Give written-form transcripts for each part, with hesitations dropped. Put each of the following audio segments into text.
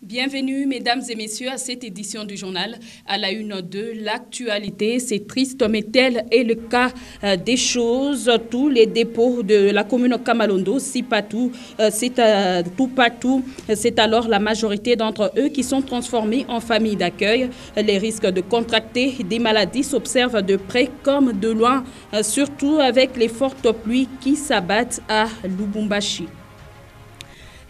Bienvenue, mesdames et messieurs, à cette édition du journal. À la une de l'actualité, c'est triste, mais tel est le cas des choses. Tous les dépôts de la commune Kamalondo, Sipatou, Tupatou, c'est alors la majorité d'entre eux qui sont transformés en familles d'accueil. Les risques de contracter des maladies s'observent de près comme de loin, surtout avec les fortes pluies qui s'abattent à Lubumbashi.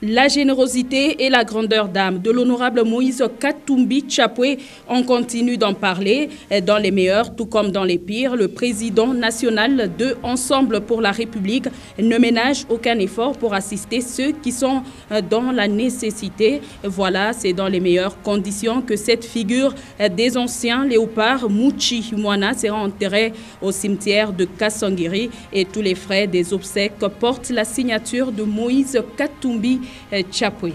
La générosité et la grandeur d'âme de l'honorable Moïse Katumbi Tchapoué, on continue d'en parler dans les meilleurs tout comme dans les pires. Le président national de Ensemble pour la République ne ménage aucun effort pour assister ceux qui sont dans la nécessité. Voilà, c'est dans les meilleures conditions que cette figure des anciens léopards Mouchi Mwana sera enterrée au cimetière de Kassangiri et tous les frais des obsèques portent la signature de Moïse Katumbi Tchapoué.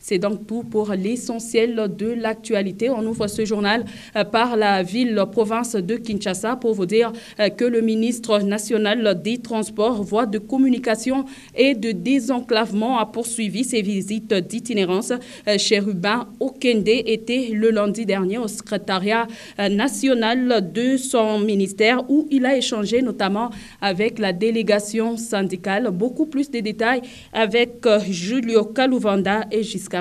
C'est donc tout pour l'essentiel de l'actualité. On ouvre ce journal par la ville-province de Kinshasa pour vous dire que le ministre national des Transports, voies de communication et de désenclavement a poursuivi ses visites d'itinérance. Chérubin Okende était le lundi dernier au secrétariat national de son ministère où il a échangé notamment avec la délégation syndicale. Beaucoup plus de détails avec Julio Kalouvanda et Giscard.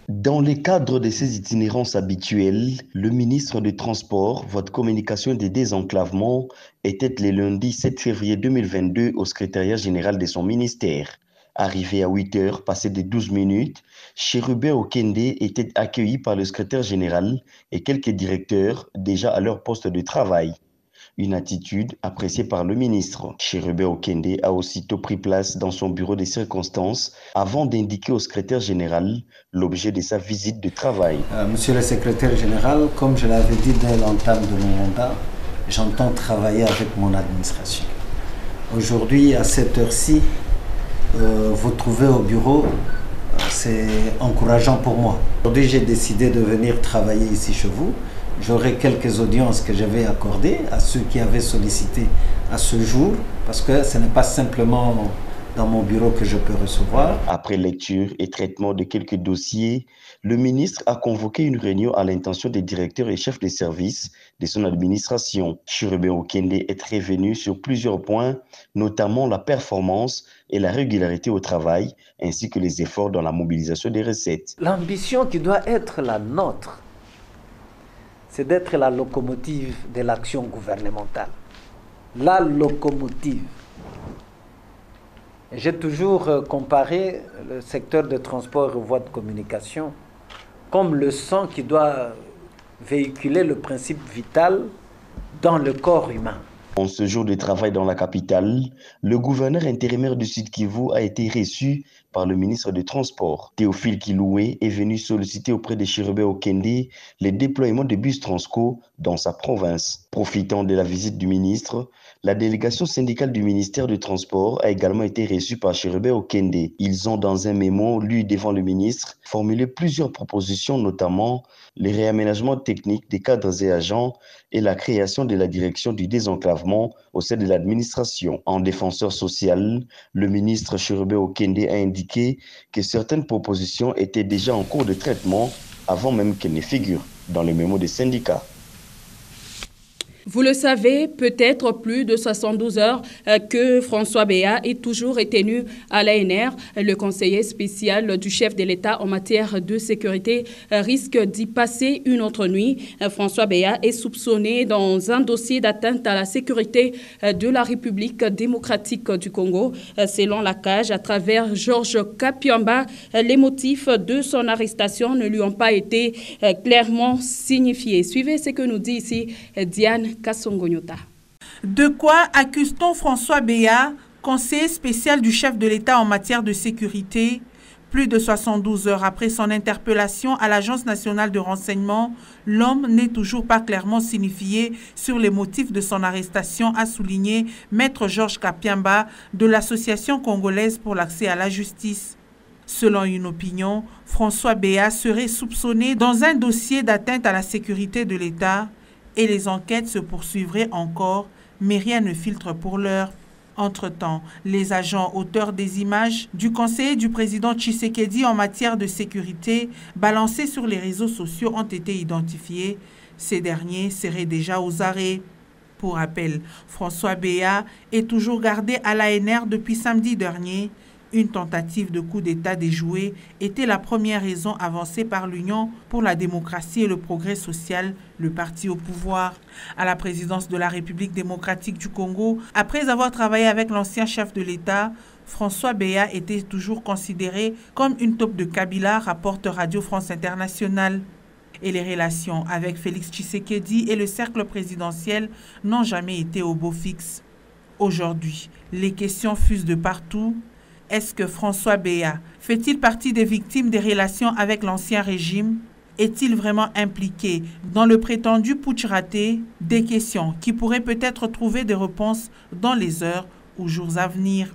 Dans le cadre de ses itinérances habituelles, le ministre des Transports, voies de communication et des désenclavements était le lundi 7 février 2022 au secrétariat général de son ministère. Arrivé à 8 heures, passé de 12 minutes, Chérubin Okende était accueilli par le secrétaire général et quelques directeurs déjà à leur poste de travail. Une attitude appréciée par le ministre. Chérubin Okende a aussitôt pris place dans son bureau de circonstances avant d'indiquer au secrétaire général l'objet de sa visite de travail. Monsieur le secrétaire général, comme je l'avais dit dès l'entame de mon mandat, j'entends travailler avec mon administration. Aujourd'hui, à cette heure-ci, vous trouvez au bureau, c'est encourageant pour moi. Aujourd'hui, j'ai décidé de venir travailler ici chez vous. J'aurai quelques audiences que je vais accorder à ceux qui avaient sollicité à ce jour, parce que ce n'est pas simplement dans mon bureau que je peux recevoir. Après lecture et traitement de quelques dossiers, le ministre a convoqué une réunion à l'intention des directeurs et chefs des services de son administration. Chérubin Okende est revenu sur plusieurs points, notamment la performance et la régularité au travail, ainsi que les efforts dans la mobilisation des recettes. L'ambition qui doit être la nôtre, c'est d'être la locomotive de l'action gouvernementale. La locomotive. J'ai toujours comparé le secteur de transport et voies de communication comme le sang qui doit véhiculer le principe vital dans le corps humain. En ce jour de travail dans la capitale, le gouverneur intérimaire du Sud-Kivu a été reçu par le ministre des Transports. Théophile Kiloué est venu solliciter auprès de Chérubin Okende le déploiement de bus Transco dans sa province. Profitant de la visite du ministre, la délégation syndicale du ministère du Transport a également été reçue par Chérubin Okende. Ils ont, dans un mémo lu devant le ministre, formulé plusieurs propositions, notamment le réaménagement technique des cadres et agents et la création de la direction du désenclavement au sein de l'administration. En défenseur social, le ministre Chérubin Okende a indiqué que certaines propositions étaient déjà en cours de traitement avant même qu'elles ne figurent dans le mémo des syndicats. Vous le savez, peut-être plus de 72 heures que François Béat est toujours retenu à l'ANR. Le conseiller spécial du chef de l'État en matière de sécurité risque d'y passer une autre nuit. François Béat est soupçonné dans un dossier d'atteinte à la sécurité de la République démocratique du Congo. Selon la CAJ, à travers Georges Kapiamba, les motifs de son arrestation ne lui ont pas été clairement signifiés. Suivez ce que nous dit ici Diane Kassongonyota. De quoi accuse-t-on François Béat, conseiller spécial du chef de l'État en matière de sécurité? Plus de 72 heures après son interpellation à l'Agence nationale de renseignement, l'homme n'est toujours pas clairement signifié sur les motifs de son arrestation, a souligné Maître Georges Kapiamba de l'Association congolaise pour l'accès à la justice. Selon une opinion, François Béat serait soupçonné dans un dossier d'atteinte à la sécurité de l'État et les enquêtes se poursuivraient encore, mais rien ne filtre pour l'heure. Entre-temps, les agents auteurs des images du conseiller du président Tshisekedi en matière de sécurité balancés sur les réseaux sociaux ont été identifiés. Ces derniers seraient déjà aux arrêts. Pour rappel, François Béa est toujours gardé à l'ANR depuis samedi dernier. Une tentative de coup d'État déjouée était la première raison avancée par l'Union pour la démocratie et le progrès social, le parti au pouvoir. À la présidence de la République démocratique du Congo, après avoir travaillé avec l'ancien chef de l'État, François Béa était toujours considéré comme une taupe de Kabila, rapporte Radio France Internationale. Et les relations avec Félix Tshisekedi et le cercle présidentiel n'ont jamais été au beau fixe. Aujourd'hui, les questions fusent de partout. Est-ce que François Béa fait-il partie des victimes des relations avec l'ancien régime? Est-il vraiment impliqué dans le prétendu putsch raté? Des questions qui pourraient peut-être trouver des réponses dans les heures ou jours à venir.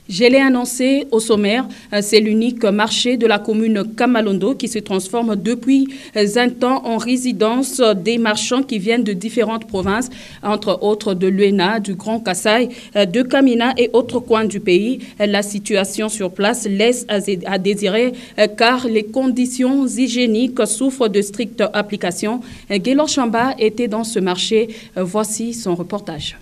Je l'ai annoncé au sommaire, c'est l'unique marché de la commune Kamalondo qui se transforme depuis un temps en résidence des marchands qui viennent de différentes provinces, entre autres de l'Uena, du Grand Kasaï, de Kamina et autres coins du pays. La situation sur place laisse à désirer car les conditions hygiéniques souffrent de strictes applications. Guélor Chamba était dans ce marché. Voici son reportage.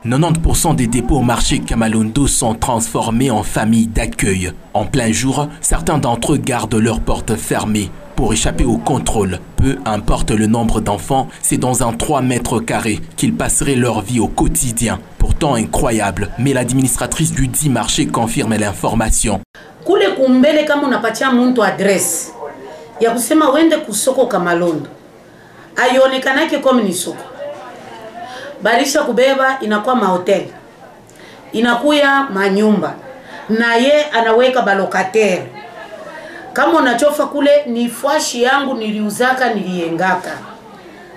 90% des dépôts au marché Kamalondo sont transformés en familles d'accueil. En plein jour, certains d'entre eux gardent leurs portes fermées pour échapper au contrôle. Peu importe le nombre d'enfants, c'est dans un 3 mètres carrés qu'ils passeraient leur vie au quotidien. Pourtant incroyable, mais l'administratrice du dit marché confirme l'information. Kule kumbele kama unapatia muntu adresse ya kusema wende kusoko Kamalondo ayonekanake kama ni soko. Barisha kubeba inakuwa mahoteli, inakuya manyumba, na ye anaweka balokateri. Kama unachofa kule ni fwashi yangu niliuzaka niliengaka,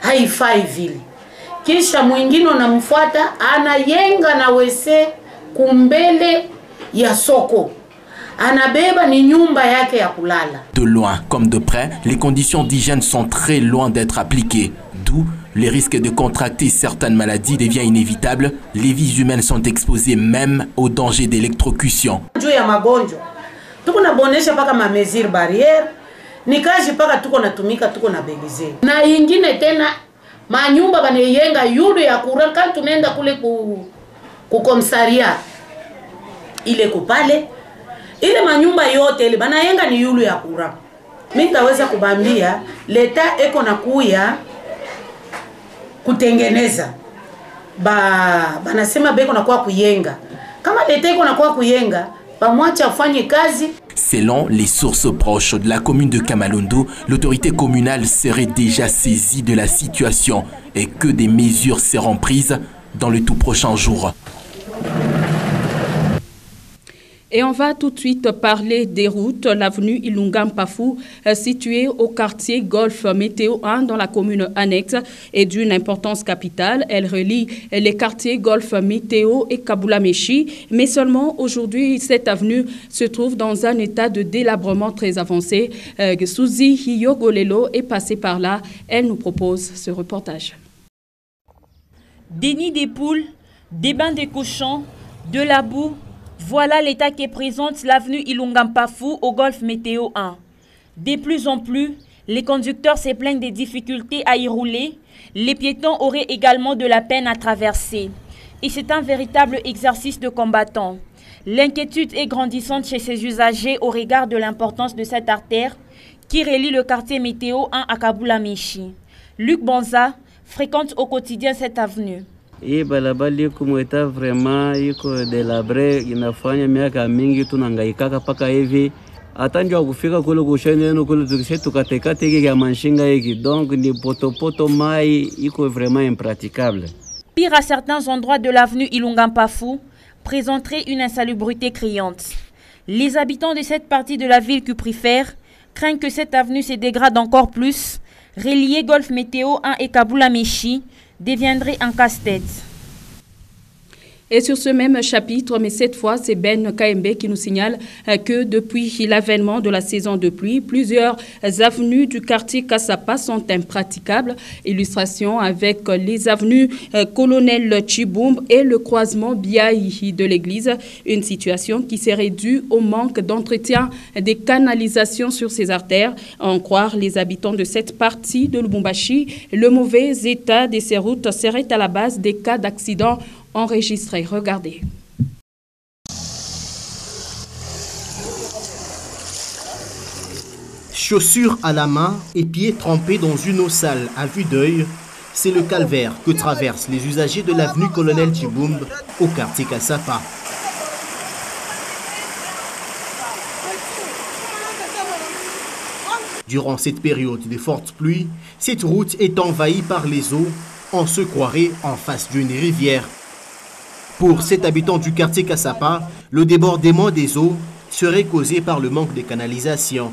haifai vile. Kisha mwingine unamfuata anayenga na wese kumbele ya soko. Anabeba ni nyumba yake ya kulala. De loin comme de près, les conditions d'hygiène sont très loin d'être appliquées. D'où les risques de contracter certaines maladies devient inévitable. Les vies humaines sont exposées même au danger d'électrocution. Juu ya magonjwa tuko nabonesha paka ma mesure barrière ni kazi paka tuko natumika tuko na begize. Na ingine tena manyumba banayenga yulu ya kuraka tunaenda kule ku komisaria ile kupale ile manyumba yote ile banayenga ni yulu ya kuraka. Mimi ndaweza kubambia leta eko na kuya kutengeneza banasema beko na kwa kuyenga kama leta iko na kwa kuyenga bamwacha afanye kazi. Selon les sources proches de la commune de Kamalondo, l'autorité communale serait déjà saisie de la situation et que des mesures seront prises dans le tout prochain jour. Et on va tout de suite parler des routes. L'avenue Ilunga Mpafou, située au quartier Golfe Météo 1 dans la commune annexe, est d'une importance capitale. Elle relie les quartiers Golfe Météo et Kabula-Meshi. Mais seulement aujourd'hui, cette avenue se trouve dans un état de délabrement très avancé. Suzy Hiyogolelo est passée par là. Elle nous propose ce reportage. Des nids des poules, des bains de cochons, de la boue. Voilà l'état qui présente l'avenue Ilunga Mpafou au Golfe Météo 1. De plus en plus, les conducteurs se plaignent des difficultés à y rouler. Les piétons auraient également de la peine à traverser. Et c'est un véritable exercice de combattant. L'inquiétude est grandissante chez ces usagers au regard de l'importance de cette artère qui relie le quartier Météo 1 à Kabula-Meshi. Luc Bonza fréquente au quotidien cette avenue. Hii barabara kumweta vraiment iko delabre, inafanya miaka mingi tunangaikaka paka hivi hata ndio kufika kule kusheneno kule tukateka teke ya manshinga hiki, donc ni poto mai iko vraiment impraticable. Pire, à certains endroits de l'avenue Ilunga Mpafou présenterait une insalubrité criante. Les habitants de cette partie de la ville qui préfèrent craignent que cette avenue se dégrade encore plus. Relier Golfe Météo 1 et Kabula-Meshi deviendrait un casse-tête. Et sur ce même chapitre, mais cette fois, c'est Ben KMB qui nous signale que depuis l'avènement de la saison de pluie, plusieurs avenues du quartier Kassapa sont impraticables. Illustration avec les avenues Colonel Chiboumb et le croisement Biaï de l'église. Une situation qui serait due au manque d'entretien des canalisations sur ces artères. À en croire les habitants de cette partie de Lubumbashi, le mauvais état de ces routes serait à la base des cas d'accidents enregistrés. Regardez. Chaussures à la main et pieds trempés dans une eau sale à vue d'œil, c'est le calvaire que traversent les usagers de l'avenue Colonel Chiboumb au quartier Kassapa. Durant cette période de fortes pluies, cette route est envahie par les eaux. On se croirait en face d'une rivière. Pour cet habitant du quartier Kassapa, le débordement des eaux serait causé par le manque de canalisation.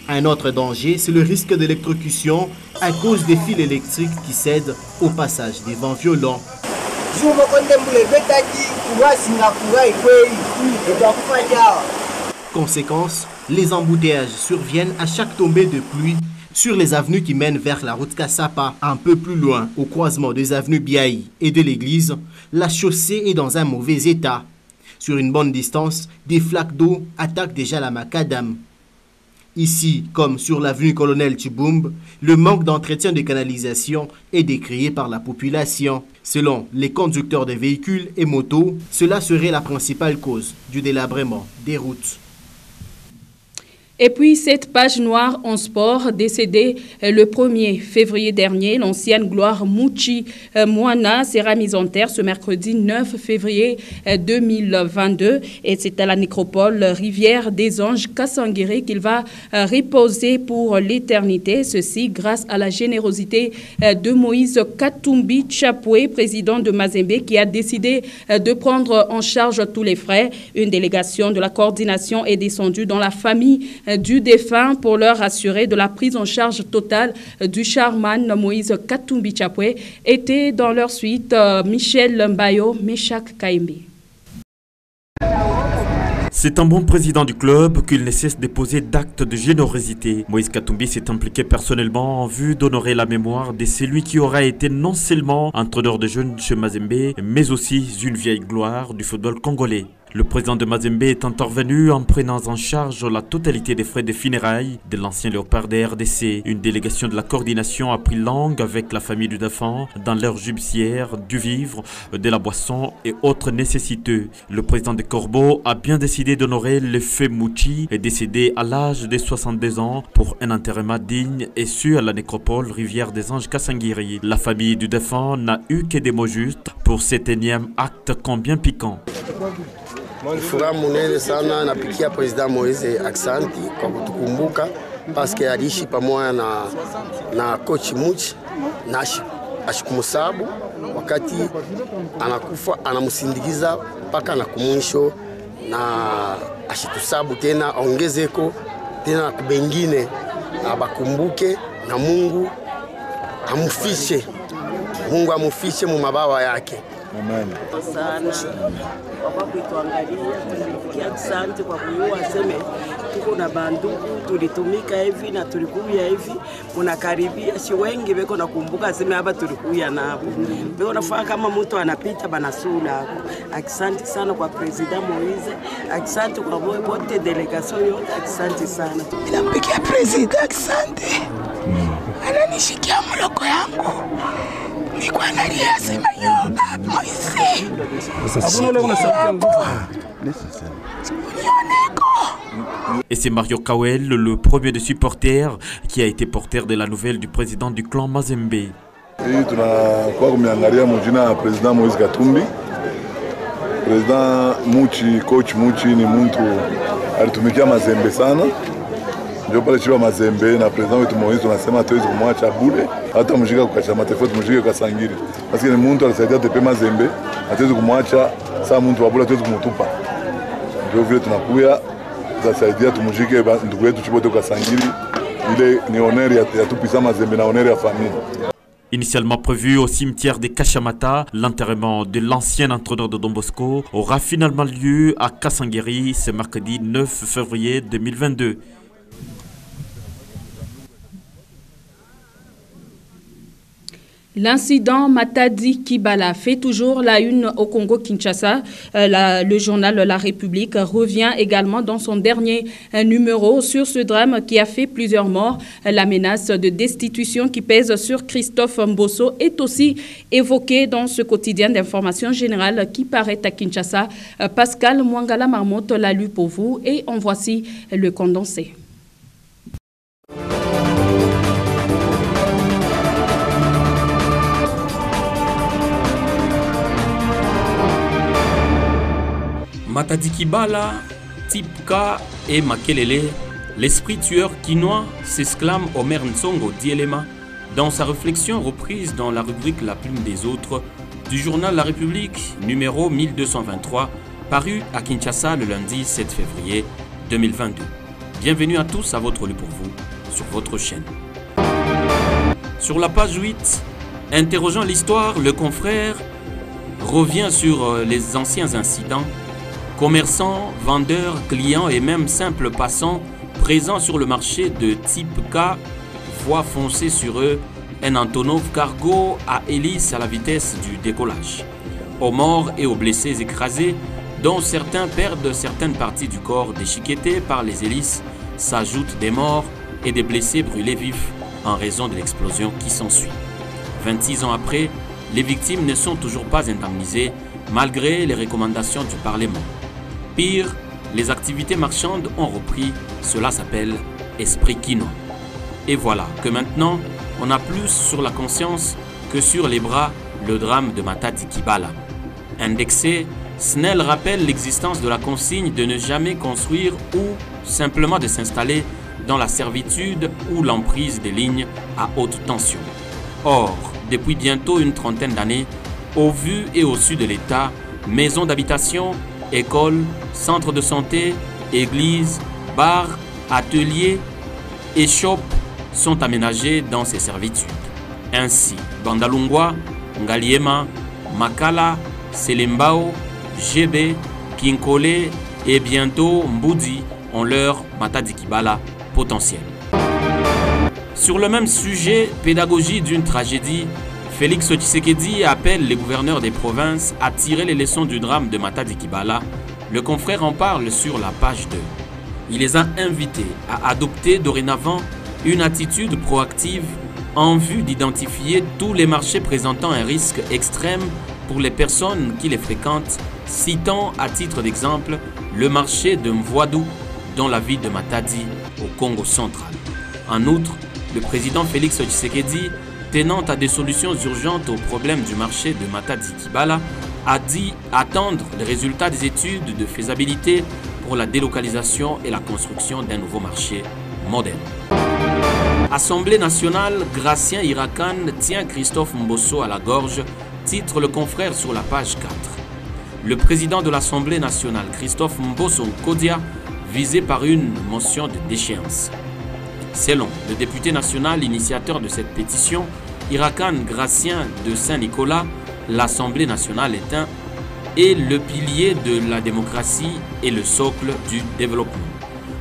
Un autre danger, c'est le risque d'électrocution à cause des fils électriques qui cèdent au passage des vents violents. Conséquence, les embouteillages surviennent à chaque tombée de pluie sur les avenues qui mènent vers la route Kassapa. Un peu plus loin, au croisement des avenues Biaï et de l'église, la chaussée est dans un mauvais état. Sur une bonne distance, des flaques d'eau attaquent déjà la macadam. Ici, comme sur l'avenue Colonel Chiboumb, le manque d'entretien de canalisation est décrié par la population. Selon les conducteurs des véhicules et motos, cela serait la principale cause du délabrement des routes. Et puis, cette page noire en sport, décédée le 1er février dernier, l'ancienne gloire Mouchi Moana sera mise en terre ce mercredi 9 février 2022. Et c'est à la nécropole Rivière des Anges Kassanguiri qu'il va reposer pour l'éternité. Ceci grâce à la générosité de Moïse Katumbi Chapoué, président de Mazembe, qui a décidé de prendre en charge tous les frais. Une délégation de la coordination est descendue dans la famille du défunt pour leur assurer de la prise en charge totale du charman Moïse Katumbi Chapoué. Était dans leur suite Michel Mbayo, Meshak Kaimbi. C'est un bon président du club qu'il ne cesse de poser d'actes de générosité. Moïse Katumbi s'est impliqué personnellement en vue d'honorer la mémoire de celui qui aura été non seulement un entraîneur de jeunes chez Mazembe, mais aussi une vieille gloire du football congolais. Le président de Mazembe est intervenu en prenant en charge la totalité des frais de funérailles de l'ancien léopard de RDC. Une délégation de la coordination a pris langue avec la famille du défunt dans leur judiciaire, du vivre, de la boisson et autres nécessiteux. Le président de Corbeau a bien décidé d'honorer le feu Mouchi, décédé à l'âge de 62 ans pour un enterrement digne et sûr à la nécropole Rivière des Anges Kassanguiri. La famille du défunt n'a eu que des mots justes pour cet énième acte combien piquant. Furaha munene sana napikia President Moise aksanti kwa kutukumbuka paske aliishi pamoja na coach Muchi na ashikumusabu wakati anakufa anamsindikiza mpaka na kumwisho na ashitusabu tena ongezeko tena na kubengine abakumbuke na Mungu amufishe mu mabawa yake. Amen. Sana kwa kuituangalia tulifikia asante kwa kujua sema tuko na bandugu tulitumika hivi na tulikuja hivi unakaribia si wengi beko nakumbuka sema hapa tulikuja nabo beko nafaa kama mtu anapita banasula. Asante sana kwa President Moise, asante kwa wote delegation yote, asante sana. Nampikia President asante. Ananishikia mloko yangu. Et c'est Mario Kawel, le premier des supporters, qui a été porteur de la nouvelle du président du clan Mazembe. Tunakuwa kumiangalia mjina ya President Moïse Katumbi. President Muchi, coach Muchi ni mtu alitumikia Mazembe sana. Ndio pale chilo Mazembe na president wetu Moïse tunasema hatuwezi kumwacha bure hata mshika kwa chama tofauti mshike kwa Sangiri. Basi ni mtu alisaidia tepe Mazembe, hatuwezi kumwacha saa mtu wa bure hatuwezi kumtupa. Ndio vile tunakuya tusaidia tumshike ndugu yetu Chibote kwa Sangiri ile ni honneur ya Tout-Puissant Mazembe na honneur ya famille. Initialement prévu au cimetière de Kachamata, l'enterrement de l'ancien entraîneur de Don Bosco aura finalement lieu à Kasangeri ce mercredi 9 février 2022. L'incident Matadi Kibala fait toujours la une au Congo-Kinshasa. Le journal La République revient également dans son dernier numéro sur ce drame qui a fait plusieurs morts. La menace de destitution qui pèse sur Christophe Mbosso est aussi évoquée dans ce quotidien d'information générale qui paraît à Kinshasa. Pascal Mwangala Marmotte l'a lu pour vous et en voici le condensé. Matadi Kibala, Tipka et Makelele, l'esprit tueur quinois, s'exclame Omer Nsongo Dielema dans sa réflexion reprise dans la rubrique La Plume des Autres du journal La République, numéro 1223, paru à Kinshasa le lundi 7 février 2022. Bienvenue à tous à votre lu pour vous sur votre chaîne. Sur la page 8, interrogeant l'histoire, le confrère revient sur les anciens incidents. Commerçants, vendeurs, clients et même simples passants présents sur le marché de type K voient foncer sur eux un Antonov cargo à hélice à la vitesse du décollage. Aux morts et aux blessés écrasés, dont certains perdent certaines parties du corps déchiquetées par les hélices, s'ajoutent des morts et des blessés brûlés vifs en raison de l'explosion qui s'ensuit. 26 ans après, les victimes ne sont toujours pas indemnisées malgré les recommandations du Parlement. Pire, les activités marchandes ont repris, cela s'appelle esprit quinois. Et voilà que maintenant, on a plus sur la conscience que sur les bras le drame de Matadi Kibala. Indexé, Snell rappelle l'existence de la consigne de ne jamais construire ou simplement de s'installer dans la servitude ou l'emprise des lignes à haute tension. Or, depuis bientôt une trentaine d'années, au vu et au su de l'État, maisons d'habitation, écoles, centres de santé, églises, bars, ateliers et shops sont aménagés dans ces servitudes. Ainsi, Bandalungwa, Ngaliema, Makala, Selembao, Gébé, Kinkole et bientôt Mboudi ont leur Matadi Kibala potentiel. Sur le même sujet, pédagogie d'une tragédie, Félix Tshisekedi appelle les gouverneurs des provinces à tirer les leçons du drame de Matadi Kibala. Le confrère en parle sur la page 2. Il les a invités à adopter dorénavant une attitude proactive en vue d'identifier tous les marchés présentant un risque extrême pour les personnes qui les fréquentent, citant à titre d'exemple le marché de Mvoadou dans la ville de Matadi au Congo central. En outre, le président Félix Tshisekedi, tenant à des solutions urgentes au problème du marché de Matadi Kibala, a dit attendre les résultats des études de faisabilité pour la délocalisation et la construction d'un nouveau marché moderne. Assemblée nationale, Gratien Irakan tient Christophe Mbosso à la gorge, titre le confrère sur la page 4. Le président de l'Assemblée nationale, Christophe Mbosso Kodia, visé par une motion de déchéance. Selon le député national initiateur de cette pétition, Irakan Gratien de Saint-Nicolas, l'Assemblée nationale est le pilier de la démocratie et le socle du développement.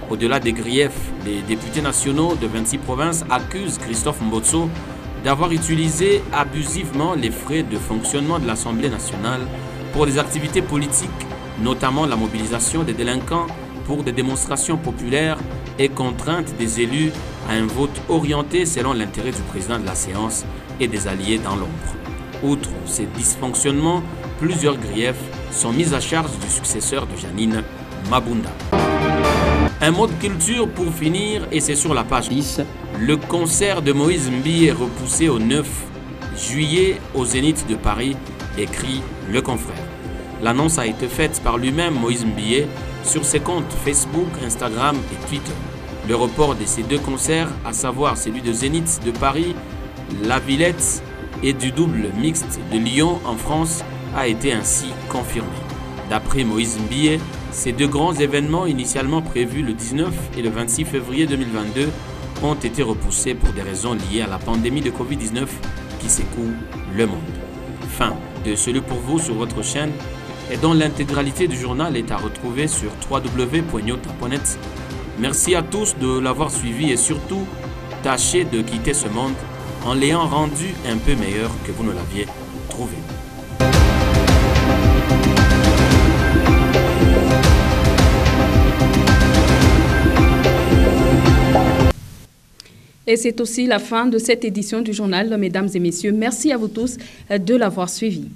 Au-delà des griefs, les députés nationaux de 26 provinces accusent Christophe Mbosso d'avoir utilisé abusivement les frais de fonctionnement de l'Assemblée nationale pour des activités politiques, notamment la mobilisation des délinquants pour des démonstrations populaires et contrainte des élus à un vote orienté selon l'intérêt du président de la séance et des alliés dans l'ombre. Outre ces dysfonctionnements, plusieurs griefs sont mis à charge du successeur de Janine, Mabunda. Un mot de culture pour finir, et c'est sur la page 10. Le concert de Moïse Mbi est repoussé au 9 juillet au Zénith de Paris, écrit le confrère. L'annonce a été faite par lui-même, Moïse Mbi, sur ses comptes Facebook, Instagram et Twitter. Le report de ces deux concerts, à savoir celui de Zénith de Paris, La Villette et du double mixte de Lyon en France, a été ainsi confirmé. D'après Moïse Mbi, ces deux grands événements initialement prévus le 19 et le 26 février 2022 ont été repoussés pour des raisons liées à la pandémie de Covid-19 qui secoue le monde. Fin de Ce Lieu pour vous sur votre chaîne et dont l'intégralité du journal est à retrouver sur www.nyota.net. Merci à tous de l'avoir suivi et surtout, tâchez de quitter ce monde en l'ayant rendu un peu meilleur que vous ne l'aviez trouvé. Et c'est aussi la fin de cette édition du journal. Mesdames et messieurs, merci à vous tous de l'avoir suivi.